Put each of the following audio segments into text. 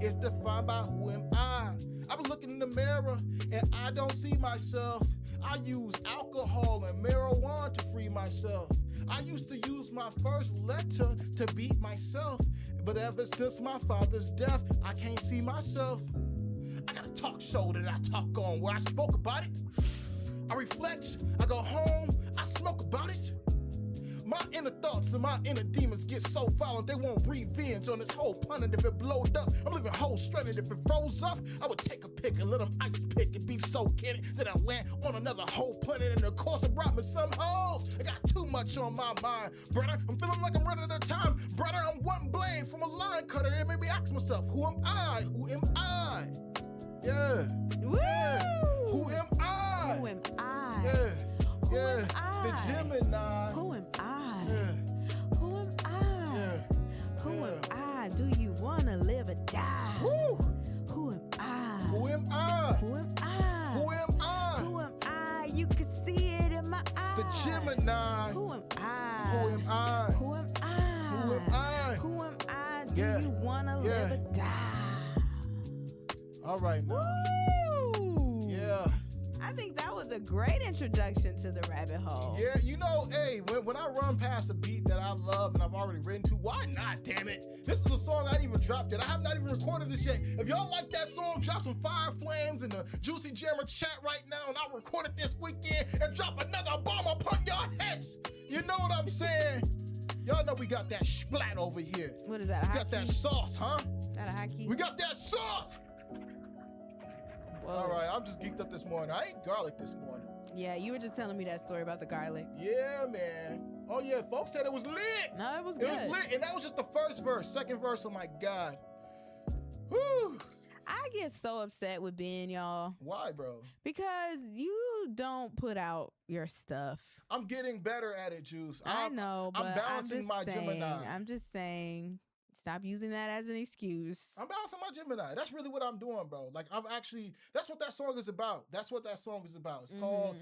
It's defined by who am I. I be looking in the mirror and I don't see myself. I use alcohol and marijuana to free myself. I used to use my first letter to beat myself. But ever since my father's death, I can't see myself. I got a talk show that I talk on where I spoke about it. I reflect, I go home, I smoke about it. My inner thoughts and my inner demons get so violent they won't revenge on this whole planet if it blowed up. I'm living whole stranded. If it froze up, I would take a pick and let them ice pick and be so kidding that I land on another whole planet and of course it brought me some hoes. I got too much on my mind, brother. I'm feeling like I'm running out of time, brother. I'm one blade from a line cutter. It made me ask myself, who am I? Who am I? Yeah. Woo! Yeah. Who am I? Who am I? Yeah. Who Yeah. am I? The Gemini. Who am I? Yeah. Who am I? Yeah. Who Yeah. am I? Do you wanna live or die? Woo! Who am I? Who am I? Who am I? Who am I? Who am I? You can see it in my eyes. The Gemini. Who am I? Who am I? Who am I? Who am I? Who am I? Do Yeah. you wanna Yeah. live or die? All right now. Woo! Yeah. I think that was a great introduction to the rabbit hole. Yeah, you know, hey, when I run past a beat that I love and I've already written to, why not, damn it? This is a song I didn't even dropped yet. I have not even recorded this yet. If y'all like that song, drop some fire flames in the Juicy Jammer chat right now and I'll record it this weekend and drop another bomb upon your heads. You know what I'm saying? Y'all know we got that splat over here. What is that? A We hot got that key? sauce, huh? That a hot key? We got that sauce. Whoa. All right, I'm just geeked up this morning. I ate garlic this morning. Yeah, you were just telling me that story about the garlic. Yeah, man. Oh yeah, folks said it was lit. No, it was It good. was lit, and that was just the first verse. Second verse, oh my God. Whew. I get so upset with Ben, y'all, Why, bro? because you don't put out your stuff. I'm getting better at it, Juice. I know, but I'm balancing just my saying, Gemini. I'm just saying, stop using that as an excuse. I'm balancing my Gemini. That's really what I'm doing, bro. Like that's what that song is about. That's what that song is about. It's called,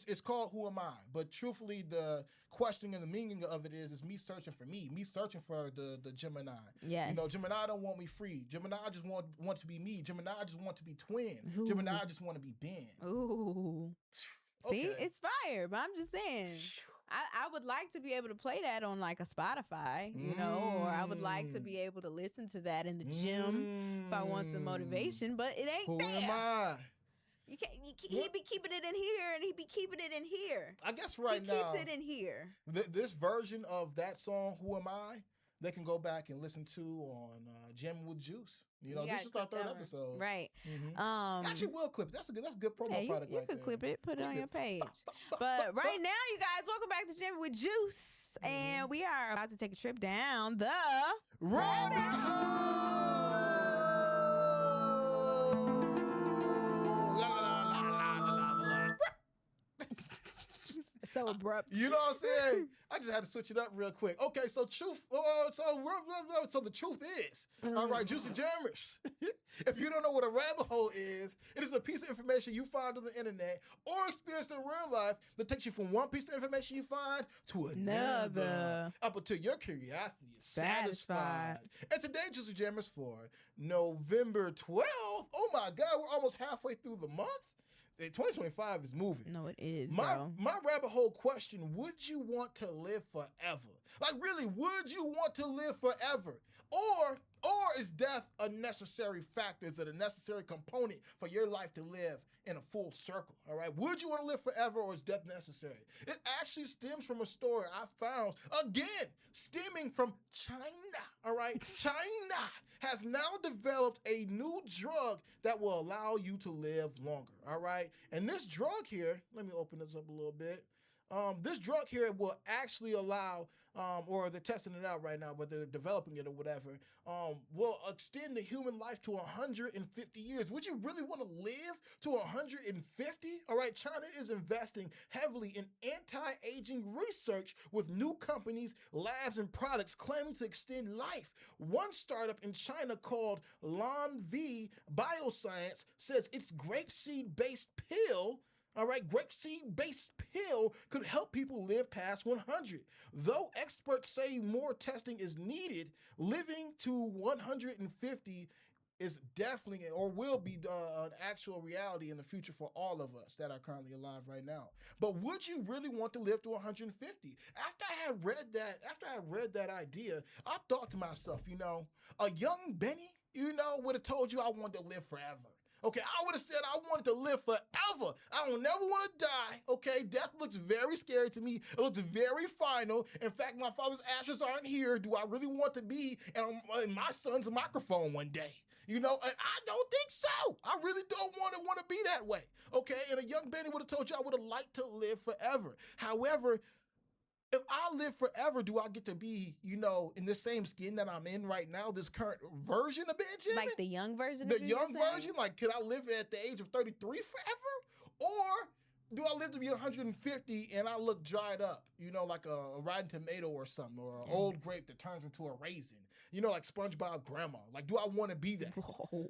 it's called Who Am I? But truthfully, the question and the meaning of it is me searching for me searching for the Gemini. Yes. You know, Gemini don't want me free. Gemini just want to be me. Gemini just want to be twin. Ooh. Gemini just want to be Ben. Ooh. See, Okay. it's fire, but I'm just saying. I would like to be able to play that on like a Spotify, you know, or I would like to be able to listen to that in the gym if I want some motivation, but it ain't Who there. am I? You can't. He be keeping it in here, and he be keeping it in here. I guess right he now, keeps it in here. this version of that song, Who Am I? They can go back and listen to on Jammin with Juice. You know, You this gotta is our clip that third one. episode. Right. Mhm. Actually, we'll clip it. That's a good promo Yeah, product. you right could there. clip it, put it on your page. But But right now, you guys, welcome back to Jammin with Juice, and we are about to take a trip down the Rabbit Hole! La, la, la, la, la, la, la, la. so abrupt. You know what I'm saying? I just had to switch it up real quick. Okay, so so the truth is, all right, Juicy Jammers, if you don't know what a rabbit hole is, it is a piece of information you find on the internet or experienced in real life that takes you from one piece of information you find to another, up until your curiosity is satisfied. And today, Juicy Jammers, for November 12th, oh my God, we're almost halfway through the month. 2025 is moving. No, it is, My bro. rabbit hole question, would you want to live forever? Like really, would you want to live forever? Or is death a necessary factor? Is it a necessary component for your life to live in a full circle? All right. Would you want to live forever or is death necessary? It actually stems from a story I found, again, stemming from China. All right. China has now developed a new drug that will allow you to live longer. All right. And this drug here, let me open this up a little bit. This drug here will actually allow, or they're testing it out right now, but they're developing it or whatever, will extend the human life to 150 years. Would you really want to live to 150? All right, China is investing heavily in anti-aging research with new companies, labs, and products claiming to extend life. One startup in China called Lanvi Bioscience says its grapeseed-based pill All right, grapeseed-based pill could help people live past 100. Though experts say more testing is needed, living to 150 is definitely or will be an actual reality in the future for all of us that are currently alive right now. But would you really want to live to 150? After I had read that idea, I thought to myself, a young Benny, would have told you I wanted to live forever. Okay, I would have said I wanted to live forever. I don't never want to die. Okay, death looks very scary to me. It looks very final. In fact, my father's ashes aren't here. Do I really want to be in my son's microphone one day? And I don't think so. I really don't want to be that way. Okay, and a young Benny would have told you I would have liked to live forever. However, if I live forever, do I get to be, in the same skin that I'm in right now, this current version of Benjamin? Like the young version? The young version? Like, could I live at the age of 33 forever? Or do I live to be 150 and I look dried up, like a rotten tomato or something, or an old grape that turns into a raisin, like SpongeBob grandma? Like, do I want to be that? Whoa.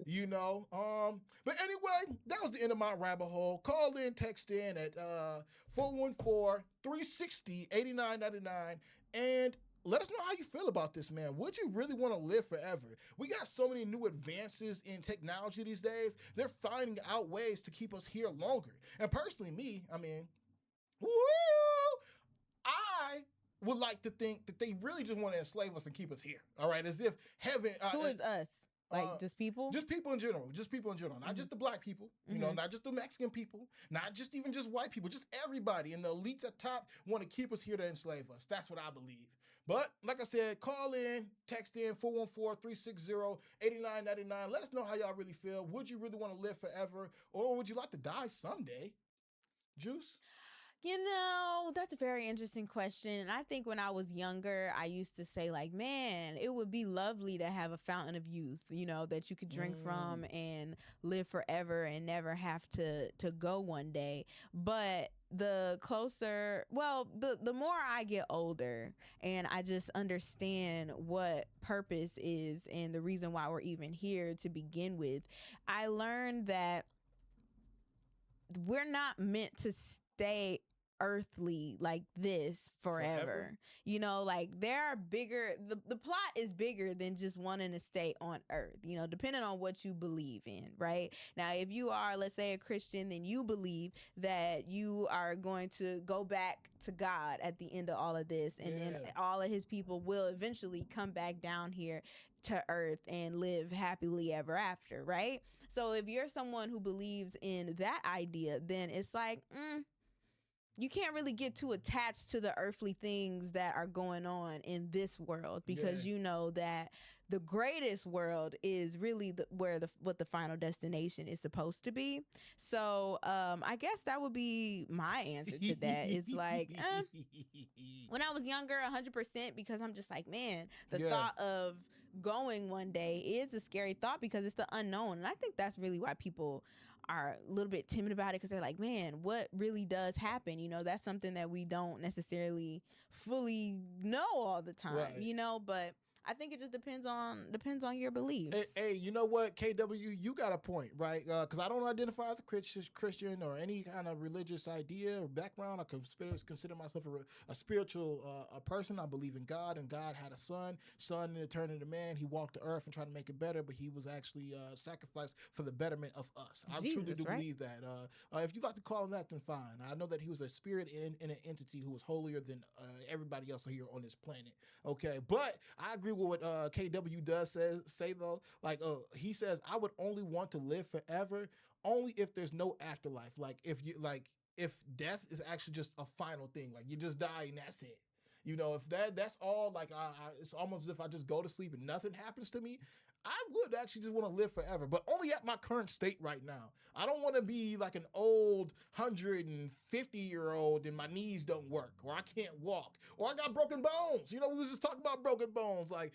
But anyway, that was the end of my rabbit hole. Call in, text in at 414-360-8999 and let us know how you feel about this, man. Would you really want to live forever? We got so many new advances in technology these days. They're finding out ways to keep us here longer. And personally, I would like to think that they really just want to enslave us and keep us here. All right, as if heaven. Who is us? Like just people? Just people in general. Not just the black people, not just the Mexican people, not just even just white people, just everybody. And the elites at top want to keep us here to enslave us. That's what I believe. But like I said, call in, text in 414-360-8999. Let us know how y'all really feel. Would you really want to live forever, or would you like to die someday? Juice? That's a very interesting question. And I think when I was younger, I used to say like, man, it would be lovely to have a fountain of youth, that you could drink from and live forever and never have to go one day. But the more I get older and I just understand what purpose is and the reason why we're even here to begin with, I learned that we're not meant to stay earthly like this forever. Like there are bigger, the plot is bigger than just wanting to stay on earth, depending on what you believe in, right? Now, if you are, let's say, a Christian, then you believe that you are going to go back to God at the end of all of this, and then all of his people will eventually come back down here to earth and live happily ever after, right? So if you're someone who believes in that idea, then it's like, you can't really get too attached to the earthly things that are going on in this world, because you know that the greatest world is really what the final destination is supposed to be. So I guess that would be my answer to that. It's like when I was younger, 100%, because I'm just like, man, the thought of going one day is a scary thought because it's the unknown. And I think that's really why people are a little bit timid about it, because they're like, man, what really does happen? That's something that we don't necessarily fully know all the time, but I think it just depends on your beliefs. Hey, you know what, KW, you got a point, right? Because I don't identify as a Christian or any kind of religious idea or background. I consider myself a spiritual person. I believe in God, and God had a son and turned into man. He walked the earth and tried to make it better, but he was actually sacrificed for the betterment of us. I truly do believe that. If you'd like to call him that, then fine. I know that he was a spirit in an entity who was holier than everybody else here on this planet. Okay, but I agree with what KW does say though. Like he says, I would only want to live forever only if there's no afterlife. Like if death is actually just a final thing, like you just die and that's it. If that's all, like it's almost as if I just go to sleep and nothing happens to me. I would actually just want to live forever, but only at my current state right now. I don't want to be like an old 150-year-old and my knees don't work, or I can't walk, or I got broken bones. We was just talking about broken bones. Like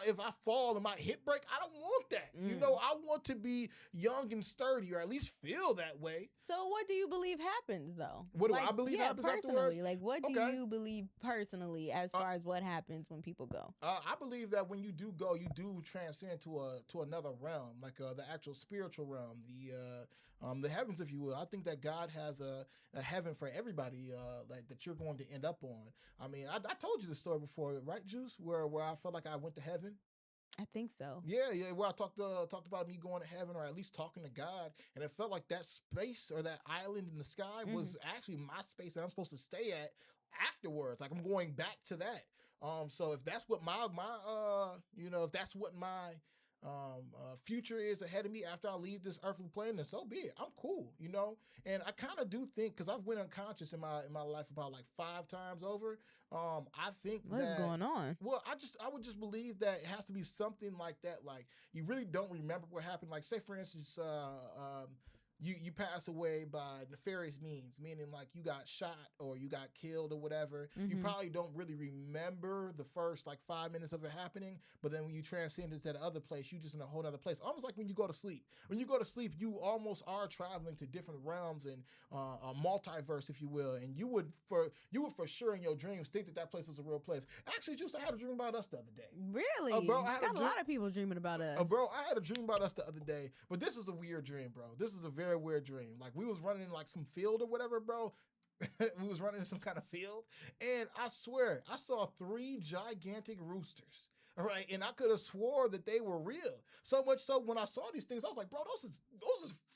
if I fall and my hip break, I don't want that. I want to be young and sturdy, or at least feel that way. So what do you believe happens though? What do I believe happens personally? Afterwards? Like what do you believe personally as far as what happens when people go? I believe that when you do go, you do transcend to another realm, like the actual spiritual realm, the heavens, if you will. I think that God has a heaven for everybody, like that you're going to end up on. I mean, I told you the story before, right, Juice? Where I felt like I went to heaven. I think so. Yeah. Well, I talked about me going to heaven, or at least talking to God, and it felt like that space or that island in the sky was actually my space that I'm supposed to stay at afterwards. Like I'm going back to that. So if that's what my if that's what my future is ahead of me after I leave this earthly plane, then so be it. I'm cool, And I kind of do think, because I've went unconscious in my life about like 5 times over. I think what's going on. Well, I would just believe that it has to be something like that. Like you really don't remember what happened. Like say for instance, you pass away by nefarious means, meaning like you got shot or you got killed or whatever. You probably don't really remember the first like 5 minutes of it happening, but then when you transcend into the other place, you just in a whole other place. Almost like when you go to sleep. When you go to sleep, you almost are traveling to different realms and a multiverse, if you will. And you would for sure in your dreams think that place was a real place. Actually, just I had a dream about us the other day. Really? Bro, got a lot of people dreaming about us. Bro, I had a dream about us the other day, but this is a weird dream, bro. This is a very weird dream. Like we was running in like some field or whatever, bro. We was running in some kind of field, and I swear I saw 3 gigantic roosters. All right, and I could have swore that they were real. So much so when I saw these things, I was like, bro, those is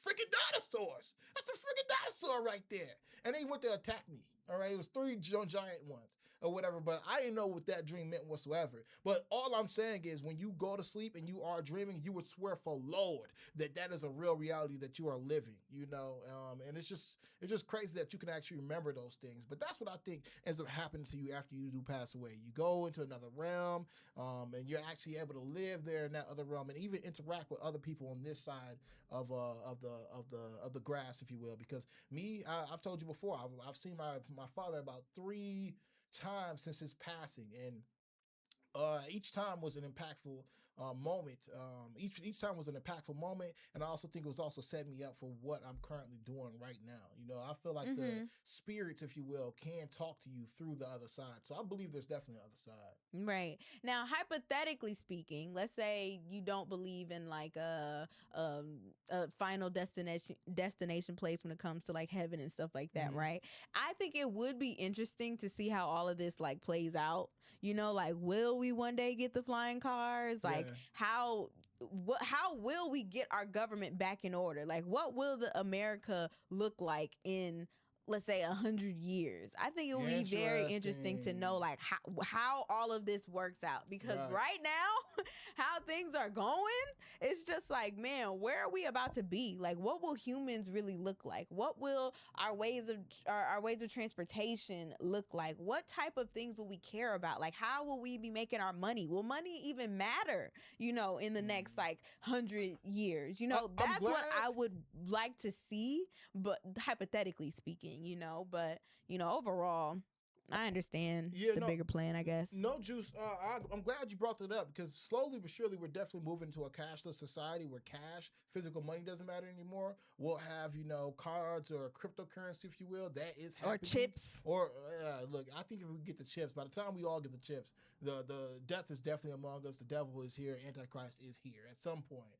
freaking dinosaurs. That's a freaking dinosaur right there. And they went to attack me. All right, it was 3 giant ones or whatever, but I didn't know what that dream meant whatsoever. But all I'm saying is when you go to sleep and you are dreaming, you would swear for Lord that is a real reality that you are living, and it's just crazy that you can actually remember those things. But that's what I think ends up happening to you after you do pass away. You go into another realm, and you're actually able to live there in that other realm and even interact with other people on this side of the grass, if you will. Because me, I've told you before, I've seen my father about 3 times since his passing, and each time was an impactful moment. Each time was an impactful moment, and I also think it was also setting me up for what I'm currently doing right now. I feel like the spirits, if you will, can talk to you through the other side. So I believe there's definitely an other side. Right. Now, hypothetically speaking, let's say you don't believe in like a final destination place when it comes to like heaven and stuff like that, right? I think it would be interesting to see how all of this like plays out. Like will we one day get the flying cars? Like how will we get our government back in order? Like what will the America look like in, let's say, 100 years? I think it would be very interesting to know like how all of this works out, because right now how things are going, it's just like, man, where are we about to be? Like what will humans really look like? What will our ways of transportation look like? What type of things will we care about? Like how will we be making our money? Will money even matter, in the next like 100 years? That's what I would like to see, but hypothetically speaking, but overall I understand the bigger plan, I guess. No, Juice, I'm glad you brought that up, because slowly but surely we're definitely moving to a cashless society where physical money doesn't matter anymore. We'll have, cards or cryptocurrency, if you will. That is happening. Or chips. Or, look, I think if we get the chips, by the time we all get the chips, the death is definitely among us. The devil is here. Antichrist is here at some point.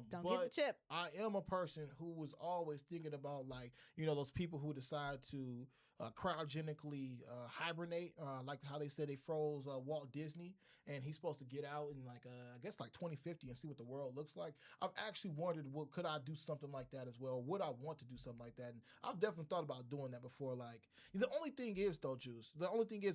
Don't get the chip. I am a person who was always thinking about, like, those people who decide to cryogenically hibernate, like how they said they froze Walt Disney, and he's supposed to get out in like I guess like 2050 and see what the world looks like. I've actually wondered, could I do something like that as well? Would I want to do something like that? And I've definitely thought about doing that before. Like the only thing is though, Juice,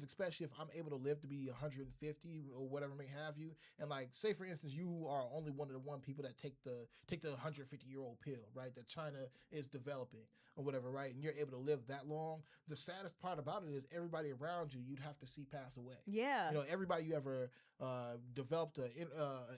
especially if I'm able to live to be 150 or whatever may have you, and like say for instance you are only one of the people that take the 150-year-old pill, right, that China is developing or whatever, right, and you're able to live that long. The saddest part about it is everybody around you you'd have to see pass away. Yeah. Everybody you ever developed an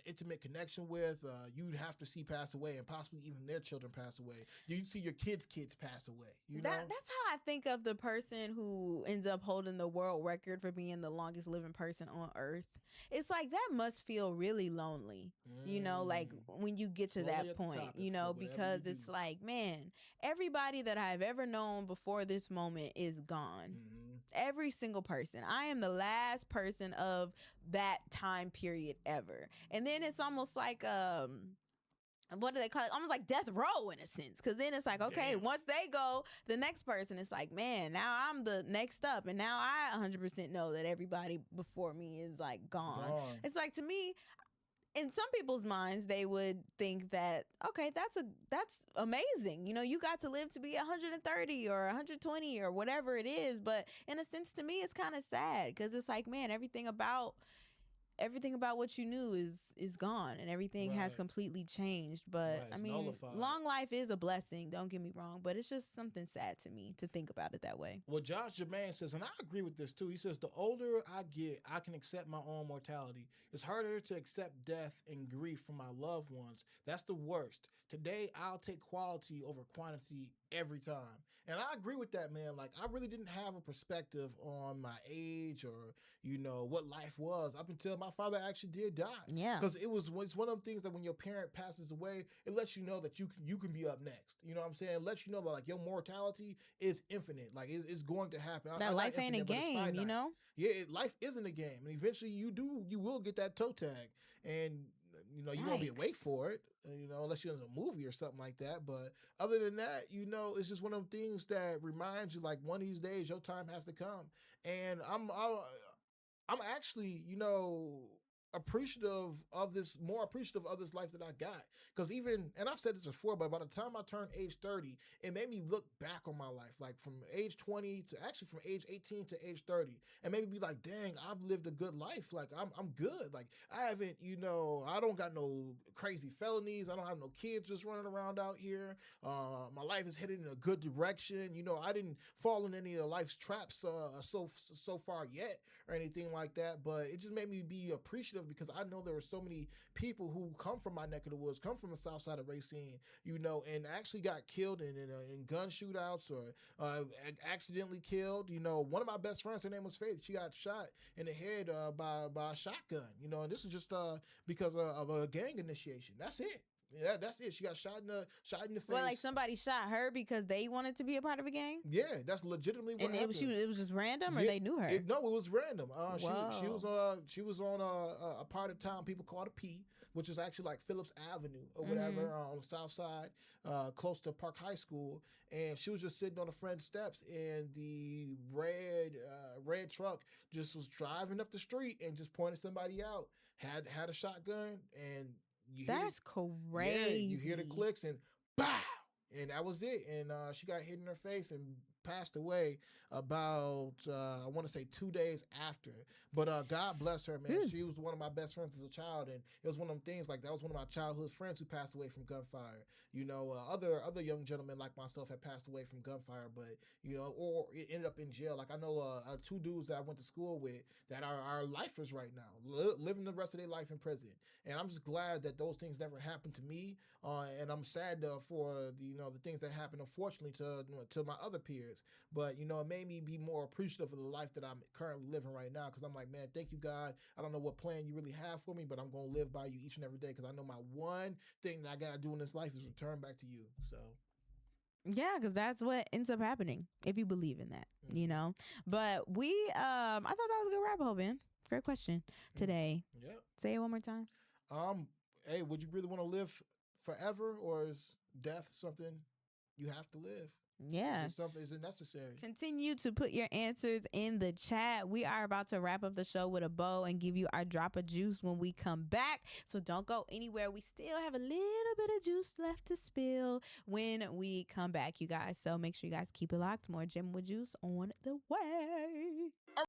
intimate connection with, you'd have to see pass away, and possibly even their children pass away. You'd see your kids pass away. That's how I think of the person who ends up holding the world record for being the longest living person on Earth. It's like that must feel really lonely, like when you get to that point, because it's like, man, everybody that I've ever known before this moment is gone. every single person. I am the last person of that time period ever. And then it's almost like what do they call it? Almost like death row in a sense. Because then it's like, okay, Damn. once they go, the next person, it's like, man, now I'm the next up. And now I 100% know that everybody before me is like gone. It's like, to me, in some people's minds, they would think that, okay, that's amazing. You know, you got to live to be 130 or 120 or whatever it is. But in a sense, to me, it's kind of sad because it's like, man, everything about what you knew is gone, and everything has completely changed. But I mean, nullified. Long life is a blessing, don't get me wrong, but it's just something sad to me to think about it that way. Well, Josh Jammin says, and I agree with this too. He says, the older I get, I can accept my own mortality. It's harder to accept death and grief from my loved ones. That's the worst. Today, I'll take quality over quantity every time. And I agree with that, man. Like, I really didn't have a perspective on my age or, you know, what life was up until my father actually did die. Yeah. Because it's one of them things that when your parent passes away, it lets you know that you can be up next. You know what I'm saying? It lets you know that, like, your mortality is infinite. Like, it's going to happen. That life ain't a game, you know? Yeah, life isn't a game. And eventually you will get that toe tag. And, you know, you won't be awake for it, you know, unless you're in a movie or something like that. But other than that, you know, it's just one of them things that reminds you, like, one of these days your time has to come. And I'm actually, you know, more appreciative of this life that I got. Because even, and I've said this before, but by the time I turned age 30, it made me look back on my life, like from age 20 to actually from age 18 to age 30, and maybe be like, dang, I've lived a good life. Like, I'm good. Like, I haven't, you know, I don't got no crazy felonies. I don't have no kids just running around out here. My life is headed in a good direction. You know, I didn't fall in any of life's traps so far yet or anything like that, but it just made me be appreciative because I know there were so many people who come from my neck of the woods, come from the south side of Racine, you know, and actually got killed in gun shootouts or accidentally killed. You know, one of my best friends, her name was Faith. She got shot in the head by a shotgun, you know, and this is just because of a gang initiation. That's it. Yeah, that's it. She got shot in the face. Well, like somebody shot her because they wanted to be a part of a gang? Yeah, that's legitimately what happened. And it was just random, or they knew her? No, it was random. She was on a part of town people call it a P, which is actually like Phillips Avenue or whatever, on the south side, close to Park High School. And she was just sitting on the front steps, and the red truck just was driving up the street and just pointed somebody out. Had a shotgun, and that's crazy. Yeah, you hear the clicks and bow, and that was it. And she got hit in her face and passed away about I want to say 2 days after. But God bless her, man. She was one of my best friends as a child, and it was one of them things, like, that was one of my childhood friends who passed away from gunfire. You know, other young gentlemen like myself had passed away from gunfire, but, you know, or it ended up in jail. Like, I know 2 dudes that I went to school with that are lifers right now, living the rest of their life in prison. And I'm just glad that those things never happened to me. And I'm sad for the things that happened, unfortunately, to my other peers. But, you know, it made me be more appreciative of the life that I'm currently living right now. Because I'm like, man, thank you, God. I don't know what plan you really have for me, but I'm going to live by you each and every day. Because I know my one thing that I got to do in this life is return back to you. So. Yeah, because that's what ends up happening if you believe in that, you know. But I thought that was a good rabbit hole, man. Great question today. Yep. Say it one more time. Hey, would you really want to live forever, or is death something you have to live? Yeah. Is it necessary? Continue to put your answers in the chat. We are about to wrap up the show with a bow and give you our drop of juice when we come back. So don't go anywhere. We still have a little bit of juice left to spill when we come back, you guys. So make sure you guys keep it locked. More Jammin with Juice on the way.